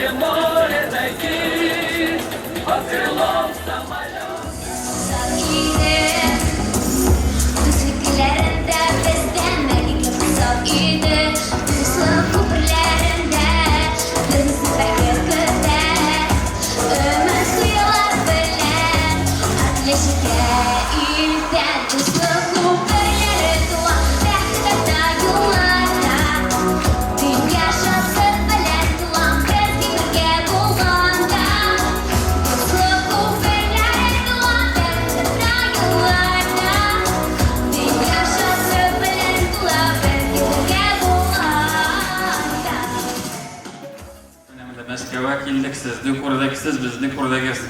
дальнее море зайти, под крылом самолет. Sizni ko'rdagisiz, bizni ko'rdagisiz.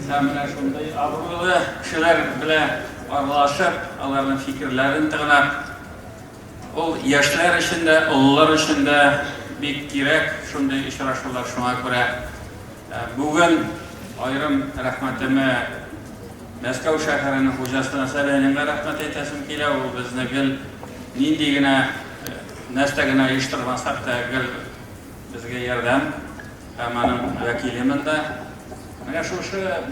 Sen bilan shunday obro'li kishilar bilan aralashib, ularning fikrlarini tinglab, ol yoshlar ishida, ullar ishida bek kerak shunday uchrashuvlar. Shunga ko'ra bugun ayrim rahmatimni Moskva shahrining xo'jasi Nasabiyaga rahmat aytasim keladi. U bizni gil nindigina nastagina yeshtirmasaq da gil bizga yordam Benim vekilimim de, mana şu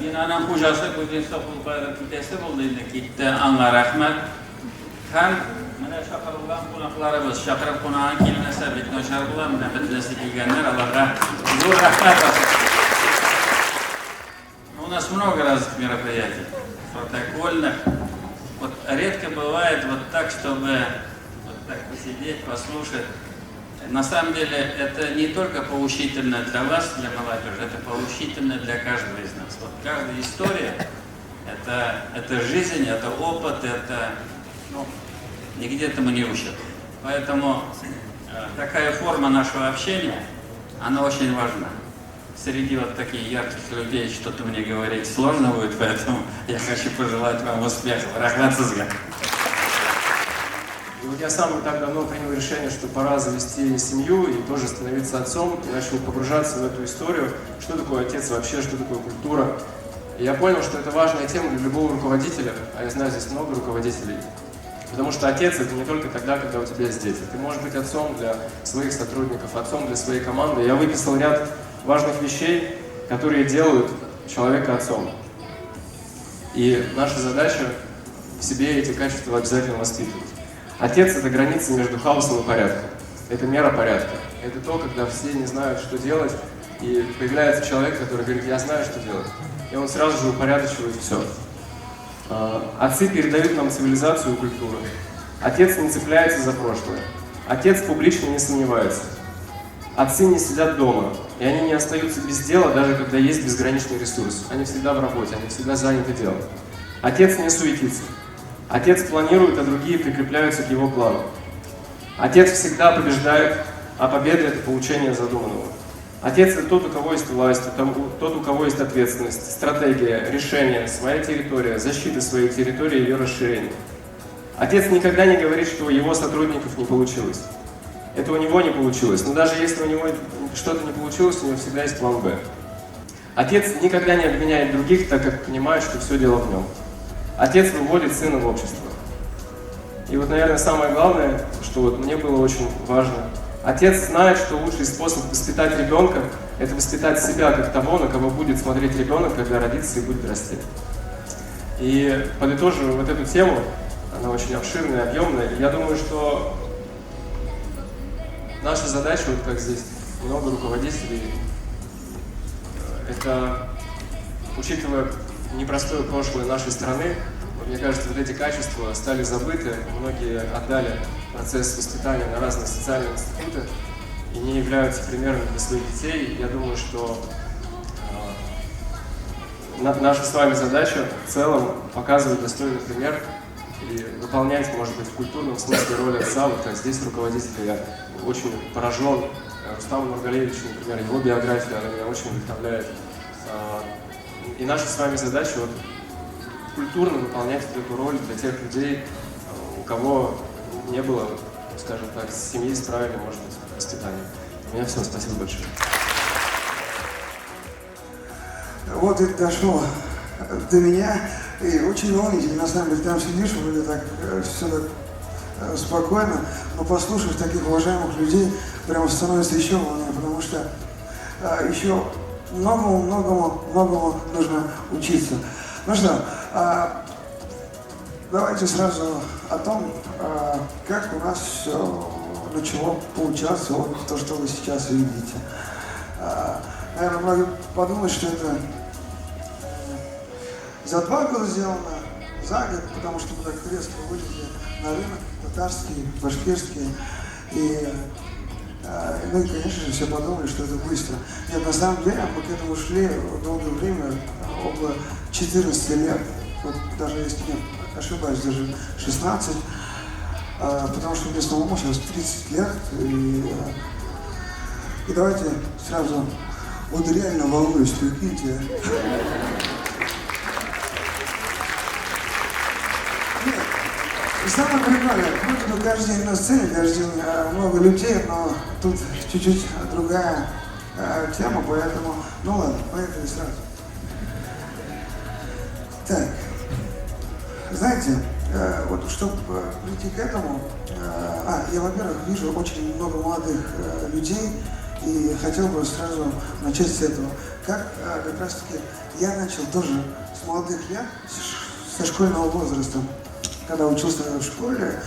binanın hocası bugün sohbet kitesi oldu, gitti anla rahmet. Hem mana şakırılan konaklarımız, şakırıp konağın kelimesi bitno şarkılar, mana bitnesi gelgenler Allah'a zor rahmet olsun. У нас много разных мероприятий, протокольных. Вот редко бывает вот так, чтобы вот так посидеть, послушать. На самом деле это не только поучительно для вас, для молодежи, это поучительно для каждого из нас. Вот каждая история это жизнь, это опыт, это нигде этому не учат. Поэтому такая форма нашего общения, она очень важна. Среди вот таких ярких людей что-то мне говорить сложно будет, поэтому я хочу пожелать вам успехов. Рахмат сизга. И вот я сам не так давно принял решение, что пора завести семью и тоже становиться отцом, и начал погружаться в эту историю, что такое отец вообще, что такое культура. И я понял, что это важная тема для любого руководителя, а я знаю здесь много руководителей. Потому что отец — это не только тогда, когда у тебя есть дети. Ты можешь быть отцом для своих сотрудников, отцом для своей команды. Я выписал ряд важных вещей, которые делают человека отцом. И наша задача в себе эти качества обязательно воспитывать. Отец — это граница между хаосом и порядком. Это мера порядка. Это то, когда все не знают, что делать, и появляется человек, который говорит: я знаю, что делать. И он сразу же упорядочивает все. Отцы передают нам цивилизацию и культуру. Отец не цепляется за прошлое. Отец публично не сомневается. Отцы не сидят дома, и они не остаются без дела, даже когда есть безграничный ресурс. Они всегда в работе, они всегда заняты делом. Отец не суетится. Отец планирует, а другие прикрепляются к его плану. Отец всегда побеждает, а победа — это получение задуманного. Отец — это тот, у кого есть власть, тот, у кого есть ответственность, стратегия, решение, своя территория, защита своей территории и ее расширение. Отец никогда не говорит, что у его сотрудников не получилось. Это у него не получилось, но даже если у него что-то не получилось, у него всегда есть план «Б». Отец никогда не обвиняет других, так как понимает, что все дело в нем. Отец выводит сына в общество. И вот, наверное, самое главное, что вот мне было очень важно. Отец знает, что лучший способ воспитать ребенка — это воспитать себя как того, на кого будет смотреть ребенок, когда родится и будет расти. И подытоживая вот эту тему, она очень обширная, объемная, я думаю, что наша задача, вот как здесь много руководителей, это, учитывая непростое прошлое нашей страны, мне кажется, вот эти качества стали забыты, многие отдали процесс воспитания на разные социальные институты и не являются примером для своих детей. Я думаю, что наша с вами задача в целом показывать достойный пример и выполнять, может быть, в культурном смысле роль отца. Вот как здесь руководитель, я очень поражен Рустамом Нургалиевичем, например, его биография, она меня очень вдохновляет. И наша с вами задача вот культурно выполнять эту роль для тех людей, у кого не было, скажем так, семьи с правильным, может быть, воспитанием. У меня все, спасибо большое. Вот это дошло до меня, и очень волнительно, на самом деле, там сидишь, вроде так, все так спокойно, но послушав таких уважаемых людей, прямо становится еще волнее, потому что еще многому нужно учиться. Ну что, давайте сразу о том, как у нас все начало получаться, вот то, что вы сейчас видите. Наверное, многие подумают, что это за 2 года сделано, за год, потому что мы так резко вылезли на рынок, татарский, башкирский. Ну и, конечно же, все подумали, что это быстро. Нет, на самом деле мы к этому шли долгое время, около 14 лет, вот даже если не ошибаюсь, даже 16, потому что мне самому сейчас 30 лет. И давайте сразу, вот реально волнуюсь, прикиньте. И самое прикольное, вроде бы каждый день на сцене, каждый день много людей, но тут чуть-чуть другая тема, поэтому, ну ладно, поехали сразу. Так, знаете, вот чтобы прийти к этому, я, во-первых, вижу очень много молодых людей, и хотел бы сразу начать с этого. Как раз таки я начал тоже с молодых лет, со школьного возраста. Когда учился в школе,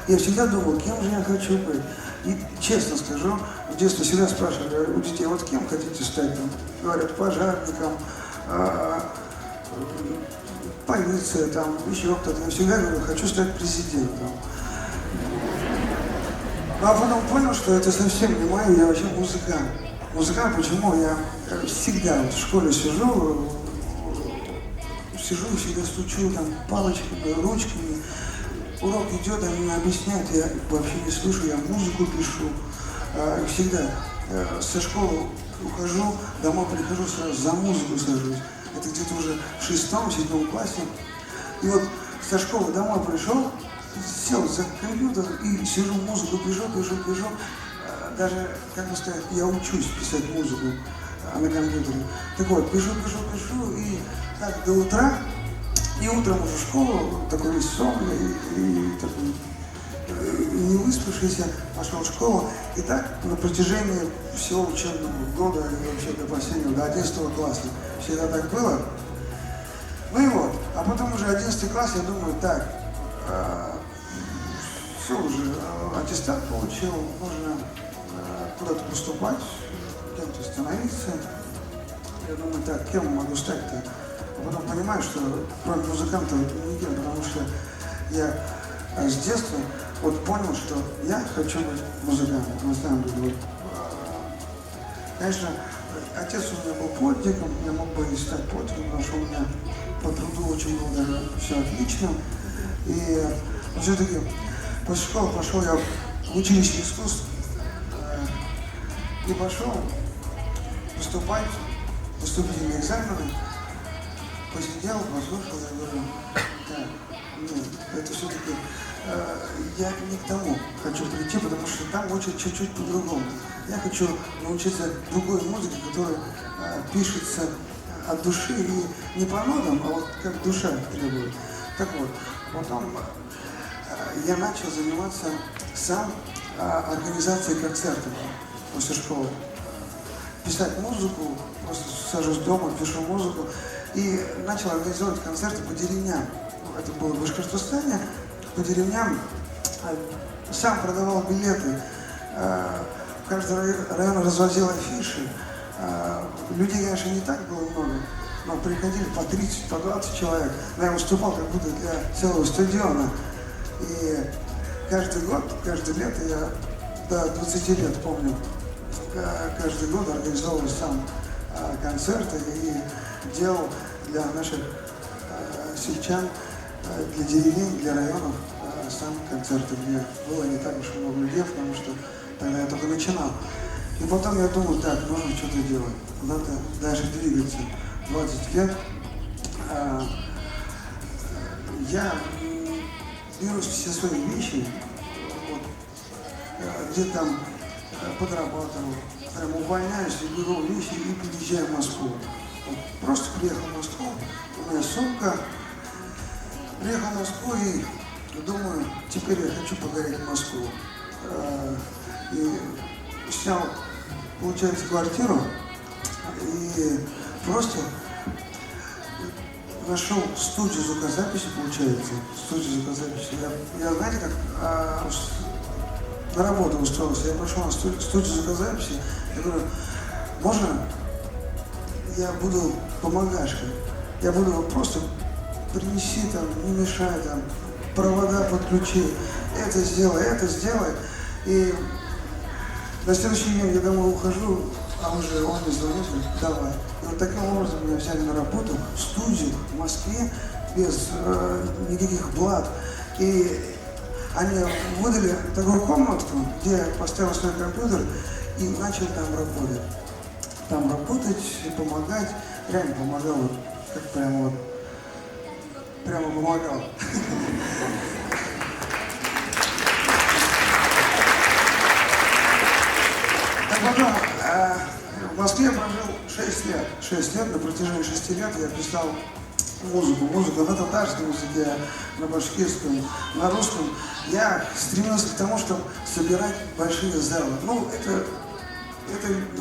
я всегда думал, кем же я хочу быть. И честно скажу, в детстве всегда спрашивали у детей, вот кем хотите стать? Там, говорят, пожарником, полиция, там, еще кто-то. Я всегда говорю, хочу стать президентом. А потом понял, что это совсем не мое, я вообще музыкант. Музыкант, почему? Я всегда вот в школе сижу и всегда стучу там палочками, ручками. Урок идет, они мне объясняют, я вообще не слышу, я музыку пишу. Всегда со школы ухожу, домой прихожу, сразу за музыку сажусь. Это где-то уже в 6-7 классе. И вот со школы домой пришел, сел за компьютер и сижу, музыку пишу. Даже, как бы сказать, я учусь писать музыку на компьютере. Так вот, пишу, и так до утра, и утром уже в школу, такой весь сонный, и такой не выспавшийся, пошел в школу. И так на протяжении всего учебного года, и вообще до последнего, до 11 класса, всегда так было. Ну и вот, а потом уже 11 класс, я думаю, так, все уже, аттестат получил, нужно куда-то поступать, кем-то становиться. Я думаю, так, кем могу стать-то? А потом понимаю, что кроме музыканта никем, потому что я с детства вот понял, что я хочу быть музыкантом. На самом деле, вот, конечно, отец у меня был плотником, я мог бы и стать плотником, потому что у меня по труду очень было даже все отлично. И все-таки после школы пошел я в училище искусств и пошел поступать, поступительные экзамены, посидел, послушал, я говорю, так, нет, это все-таки я не к тому хочу прийти, потому что там учат чуть-чуть по-другому. Я хочу научиться другой музыке, которая пишется от души и не по нотам, а вот как душа требует. Так вот, потом я начал заниматься сам организацией концертов после школы. Писать музыку, просто сажусь дома, пишу музыку и начал организовывать концерты по деревням. Это было в Башкортостане, по деревням. Сам продавал билеты, в каждый район развозил афиши. Людей, конечно, не так было много, но приходили по 30, по 20 человек. Но я выступал как будто для целого стадиона. И каждый год, каждое лето, я до 20 лет помню, каждый год организовывал сам концерты и делал для наших сельчан, для деревень, для районов сам концерты, где было не так уж много людей, потому что тогда я только начинал. И потом я думал, так, нужно что-то делать, куда-то дальше двигаться. 20 лет я беру все свои вещи, вот, где там подрабатывал, прям увольняюсь и беру вещи и переезжаю в Москву. Вот, просто приехал в Москву, у меня сумка, приехал в Москву и думаю, теперь я хочу погореть в Москву. И снял получается, квартиру и просто нашел студию звукозаписи, получается, студию звукозаписи. Я знаете, как на работу устроился, я пошел на студию звукозаписи, я говорю, можно я буду помогашкой, я буду просто принеси там, не мешай там, провода подключи, это сделай. И на следующий день я домой ухожу, а уже он мне звонит, говорит, давай. И вот таким образом меня взяли на работу в студию в Москве без никаких блат. И они выдали такую комнатку, где я поставил свой компьютер и начал там работать. Там работать и помогать. Реально помогал, вот, как прямо помогал. Так потом в Москве я прожил 6 лет. 6 лет, на протяжении 6 лет я писал музыку на татарском языке, на башкирском, на русском. Я стремился к тому, чтобы собирать большие залы. Ну, это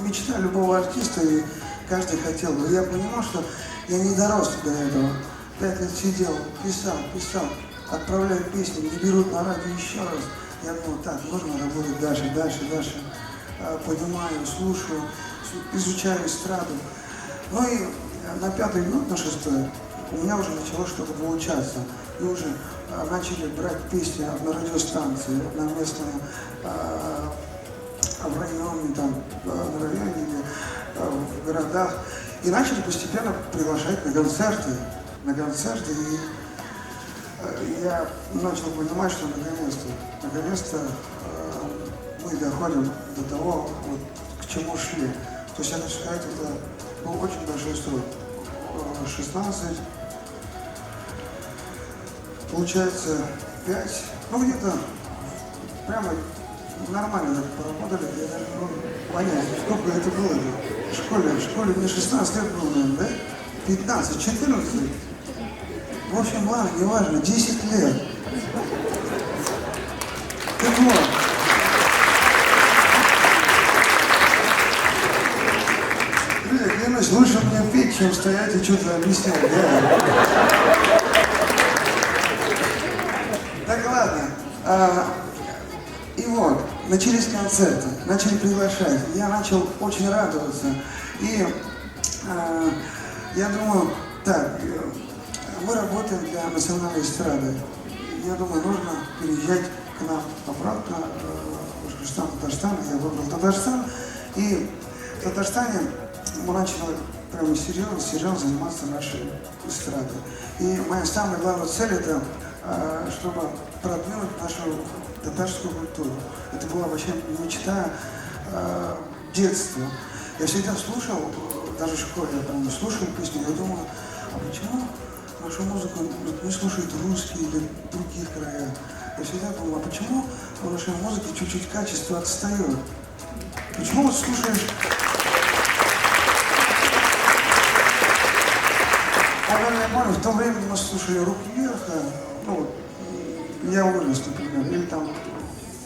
мечта любого артиста, и каждый хотел бы. Я понимал, что я не дорос до этого. 5 лет сидел, писал, отправляю песни, не берут на радио еще раз. Я думал, так, нужно работать дальше. Понимаю, слушаю, изучаю эстраду. Ну и на 5-й год, на 6-й, у меня уже начало что-то получаться. И уже начали брать песни на радиостанции, на местном, в районе, там, на районе или в городах. И начали постепенно приглашать на концерты. И я начал понимать, что наконец-то мы доходим до того, вот, к чему шли. То есть, я хочу сказать, это был очень большой срок. 16, получается, 5, ну где-то прямо нормально поработали, я даже не могу понять, сколько это было в школе мне 16 лет было, наверное, да? 15, 14. В общем, ладно, неважно, 10 лет. Так вот. Друзья, клянусь, лучше мне петь, чем стоять и что-то объяснять, да? Так, ладно. И вот, начались концерты, начали приглашать. Я начал очень радоваться. И я думаю, так, мы работаем для национальной эстрады. Я думаю, нужно переезжать к нам обратно в Башкортостан, Татарстан. Я выбрал Татарстан. И в Татарстане мы начали прямо серьезно заниматься нашей эстрадой. И моя самая главная цель — это чтобы продвинуть нашу татарскую культуру. Это была вообще мечта детства. Я всегда слушал, даже в школе, я помню, слушал песни, я думал, а почему нашу музыку не слушают русские или в других краях? Я всегда думал, а почему в нашей музыке чуть-чуть качество отстает? Почему вот слушаешь... Я помню, в то время мы слушали «Руки вверх», ну, я вырос, например, или там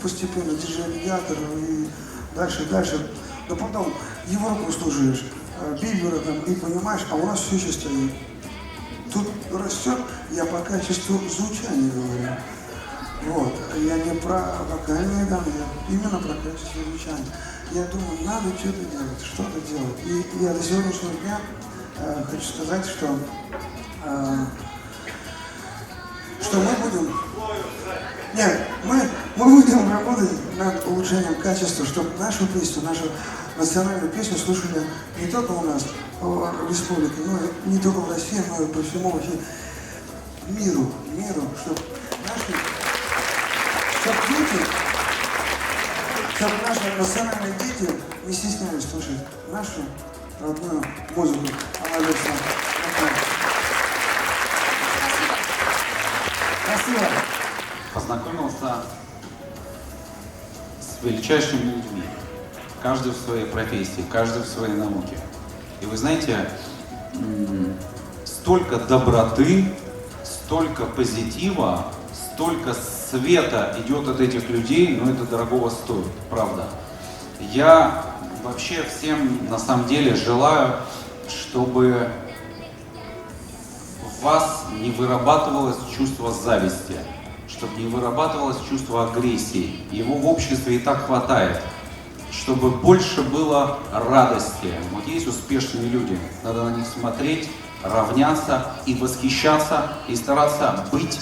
постепенно диджей-авиатор и дальше. Но потом Европу слушаешь, Бибера там, и понимаешь, а у нас все еще стоит. Тут растет, я по качеству звучания говорю. Вот, я не про вокальные данные, именно про качество звучания. Я думаю, надо что-то делать. И я до сегодняшнего дня хочу сказать, что мы будем... Нет, мы будем работать над улучшением качества, чтобы нашу песню, нашу национальную песню слушали не только у нас в республике, но и не только в России, но и по всему вообще миру, чтобы наши национальные дети не стеснялись слушать нашу родную музыку. Спасибо. Познакомился с величайшими людьми, каждый в своей профессии, каждый в своей науке. И вы знаете, столько доброты, столько позитива, столько света идет от этих людей, но это дорогого стоит, правда. Я вообще всем на самом деле желаю, чтобы в вас не вырабатывалось чувство зависти, чтобы не вырабатывалось чувство агрессии. Его в обществе и так хватает. Чтобы больше было радости. Вот есть успешные люди, надо на них смотреть, равняться и восхищаться, и стараться быть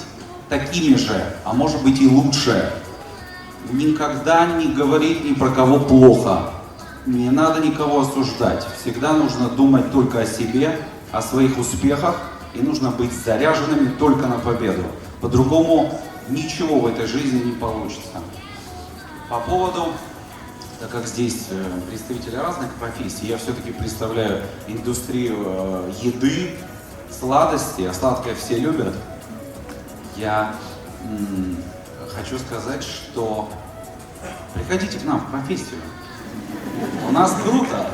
такими же, а может быть и лучше. Никогда не говорить ни про кого плохо. Не надо никого осуждать. Всегда нужно думать только о себе, о своих успехах, и нужно быть заряженными только на победу. По-другому ничего в этой жизни не получится. По поводу, так как здесь представители разных профессий, я все-таки представляю индустрию еды, сладости, а сладкое все любят. Я хочу сказать, что приходите к нам в профессию. У нас круто.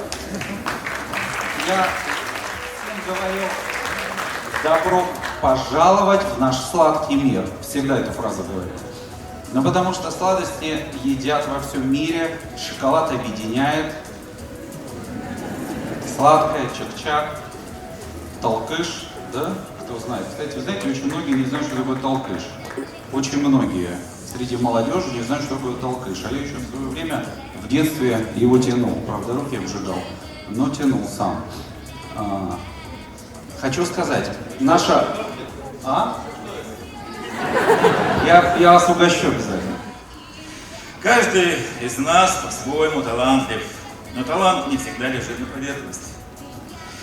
Я всем говорю, добро пожаловать в наш сладкий мир. Всегда эту фразу говорю. Но потому что сладости едят во всем мире, шоколад объединяет, сладкое, чак-чак, толкыш, да? Кто знает. Кстати, вы знаете, очень многие не знают, что такое толкыш. Очень многие среди молодежи не знают, что такое толкыш. А я еще в свое время в детстве его тянул. Правда, руки обжигал, но тянул сам. Хочу сказать, наша... Я вас угощу обязательно. Каждый из нас по-своему талантлив, но талант не всегда лежит на поверхности.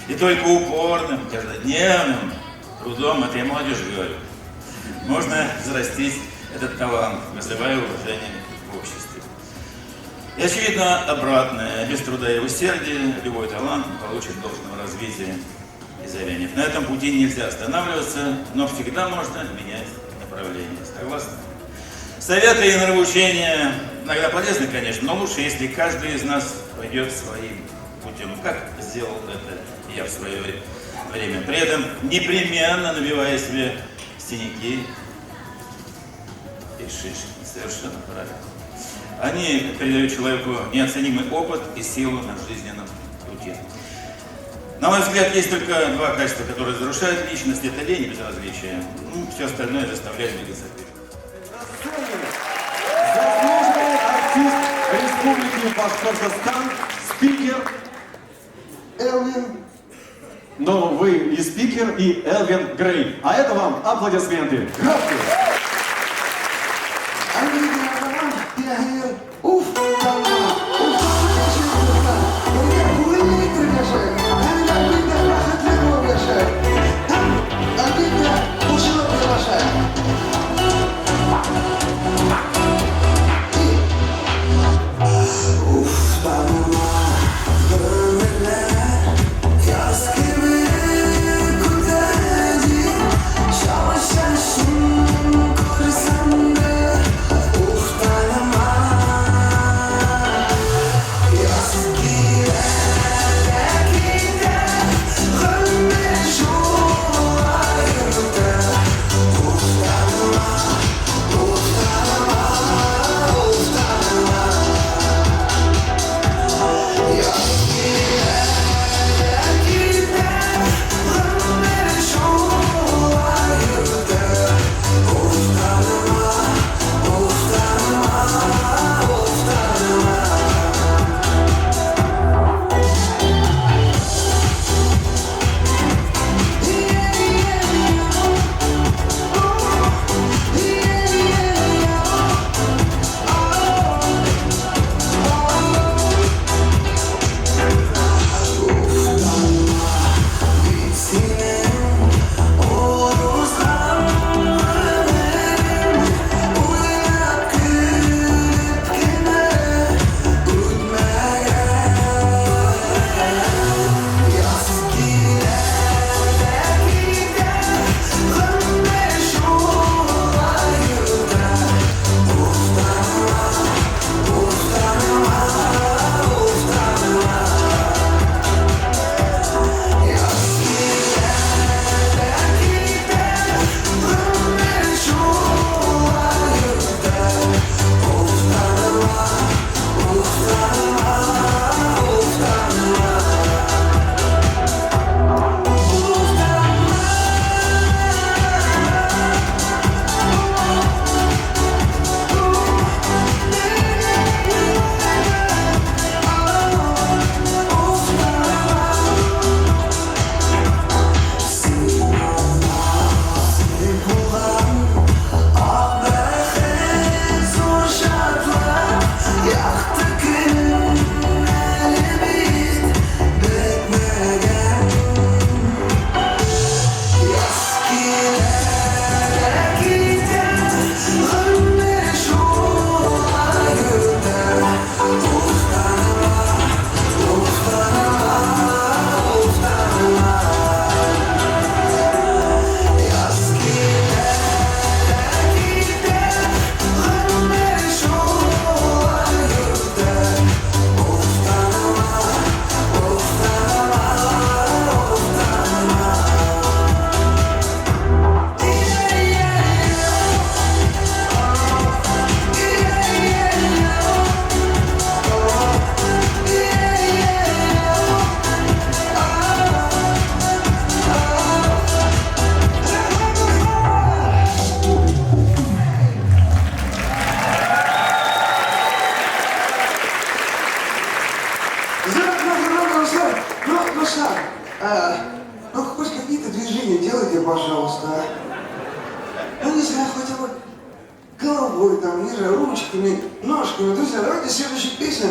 И только упорным, каждодневным трудом, это я молодежи говорю, можно взрастить этот талант, вызывая уважение в обществе. И очевидно обратное, без труда и усердия любой талант не получит должного развития и завянет. На этом пути нельзя останавливаться, но всегда можно менять направление. Согласны? Советы и нравоучения иногда полезны, конечно, но лучше, если каждый из нас пойдет своим путем. Как сделал это я в свое время. При этом непременно набивая себе синяки и шишки. Совершенно правильно. Они передают человеку неоценимый опыт и силу на жизненном пути. На мой взгляд, есть только два качества, которые разрушают личность. Это лень и безразличие. Все остальное заставляет двигаться вперед. Заслуженный артист Республики Башкортостан, спикер. Элвин, Но вы и спикер, и Элвин Грей. А это вам аплодисменты. Громкие. они говорят, я говорю, уф, там, уф, я не приглашаю, я не приглашаю. Они меня ушли приглашают. Уф, там, yaz gibi kudreti, çamaşırsın. Оксан, ну хоть какие-то движения делайте, пожалуйста. Ну не знаю, хотя бы головой, там, не знаю, ручками, ножками. Друзья, давайте следующую песню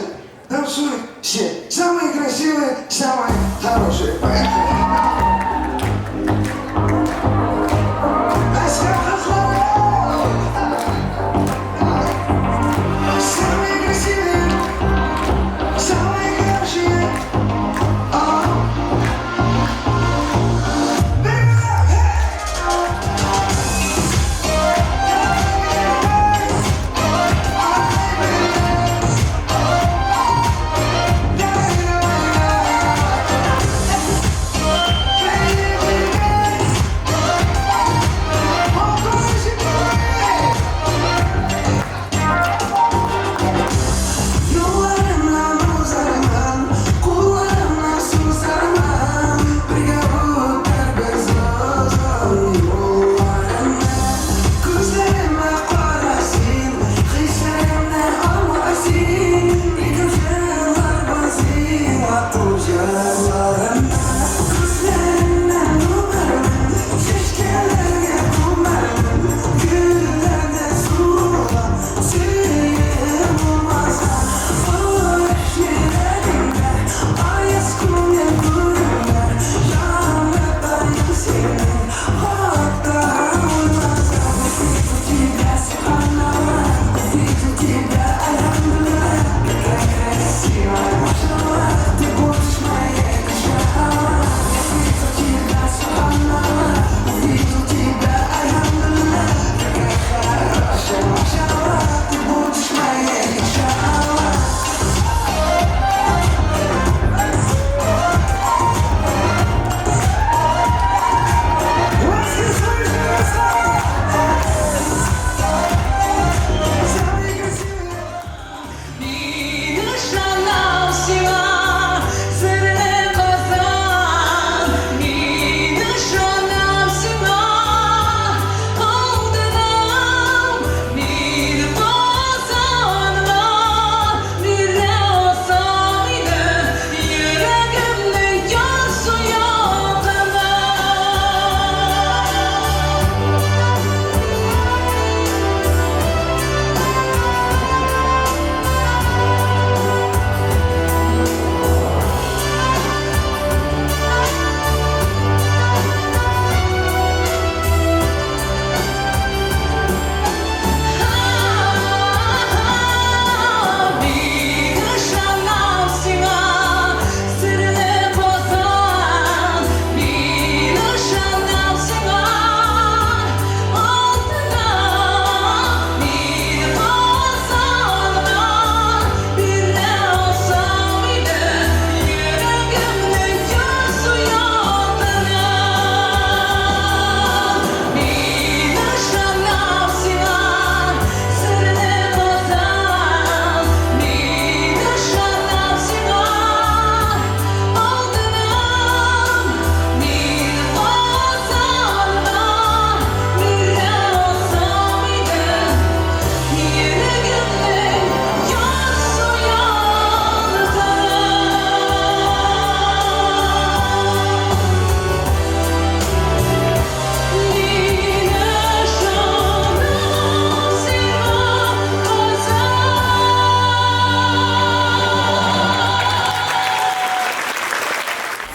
танцуют все. Самые красивые, самые хорошие. Поехали. Самые красивые, самые хорошие.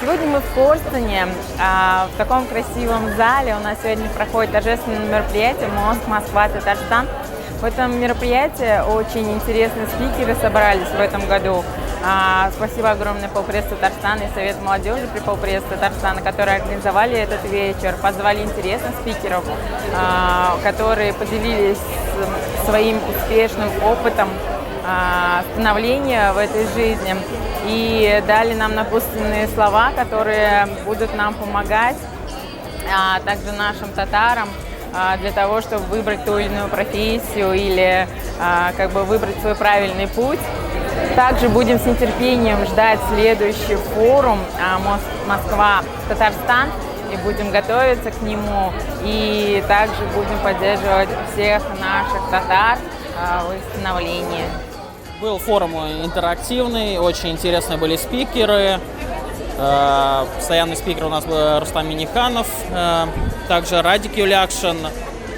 Сегодня мы в Корстене, в таком красивом зале. У нас сегодня проходит торжественное мероприятие «Москва, Татарстан». В этом мероприятии очень интересные спикеры собрались в этом году. Спасибо огромное полпресс Татарстана и Совет молодежи при полпресс Татарстана, которые организовали этот вечер, позвали интересных спикеров, которые поделились своим успешным опытом становления в этой жизни и дали нам напутственные слова, которые будут нам помогать, а также нашим татарам, для того, чтобы выбрать ту или иную профессию или выбрать свой правильный путь. Также будем с нетерпением ждать следующий форум Москва-Татарстан и будем готовиться к нему. И также будем поддерживать всех наших татар в их становлении. Был форум интерактивный, очень интересные были спикеры. Постоянный спикер у нас был Рустам Миниханов, также Радик Юлякшин,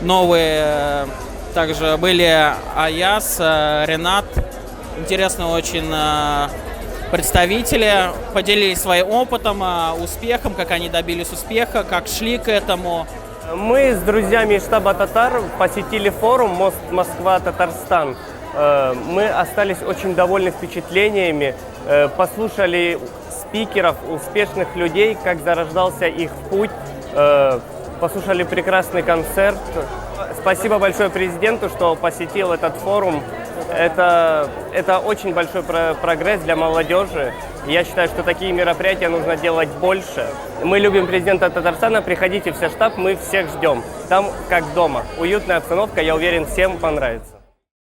новые также были Аяс, Ренат, интересные очень представители, поделились своим опытом, успехом, как они добились успеха, как шли к этому. Мы с друзьями из штаба татар посетили форум «Мост Москва-Татарстан». Мы остались очень довольны впечатлениями, послушали спикеров, успешных людей, как зарождался их путь, послушали прекрасный концерт. Спасибо большое президенту, что посетил этот форум. Это очень большой прогресс для молодежи. Я считаю, что такие мероприятия нужно делать больше. Мы любим президента Татарстана. Приходите в штаб, мы всех ждем. Там как дома. Уютная обстановка, я уверен, всем понравится.